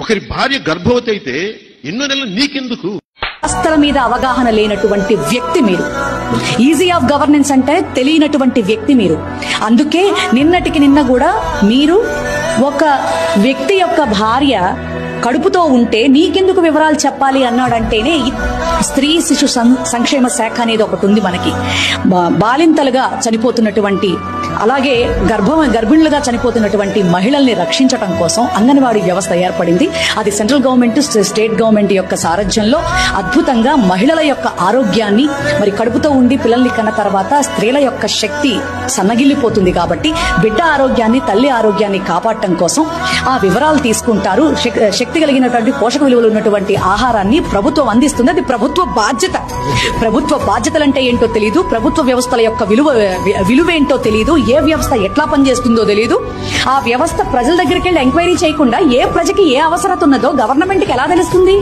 ఒకరి భార్య గర్భవతి అయితే ఎన్నో నెలలు నీకెందుకు? వ్యవస్థల మీద అవగాహన లేనటువంటి వ్యక్తి మీరు. ఈజీ ఆఫ్ గవర్నెన్స్ అంటే తెలియనటువంటి వ్యక్తి మీరు. అందుకే నిన్నటికి నిన్న కూడా మీరు ఒక వ్యక్తి యొక్క భార్య కడుపుతో ఉంటే నీకెందుకు వివరాలు చెప్పాలి అన్నాడంటేనే స్త్రీ శిశు సంక్షేమ శాఖ అనేది ఒకటి ఉంది మనకి. బాలింతలుగా చనిపోతున్నటువంటి అలాగే గర్భిణులుగా చనిపోతున్నటువంటి మహిళల్ని రక్షించడం కోసం అంగన్వాడీ వ్యవస్థ ఏర్పడింది. అది సెంట్రల్ గవర్నమెంట్ స్టేట్ గవర్నమెంట్ యొక్క సారథ్యంలో అద్భుతంగా మహిళల యొక్క ఆరోగ్యాన్ని, మరి కడుపుతో ఉండి పిల్లల్ని కన్న తర్వాత స్త్రీల యొక్క శక్తి సన్నగిల్లిపోతుంది కాబట్టి బిడ్డ ఆరోగ్యాన్ని, తల్లి ఆరోగ్యాన్ని కాపాడటం కోసం ఆ వివరాలు తీసుకుంటారు. శక్తి కలిగినటువంటి పోషక విలువలు ఉన్నటువంటి ఆహారాన్ని ప్రభుత్వం అందిస్తుంది. అది ప్రభుత్వ బాధ్యత. ప్రభుత్వ బాధ్యతలంటే ఏంటో తెలియదు, ప్రభుత్వ వ్యవస్థల యొక్క విలువేంటో తెలియదు, ఏ వ్యవస్థ ఎట్లా పనిచేస్తుందో తెలియదు. ఆ వ్యవస్థ ప్రజల దగ్గరికి వెళ్ళి ఎంక్వైరీ చేయకుండా ఏ ప్రజకి ఏ అవసరత ఉన్నదో గవర్నమెంట్కి ఎలా తెలుస్తుంది?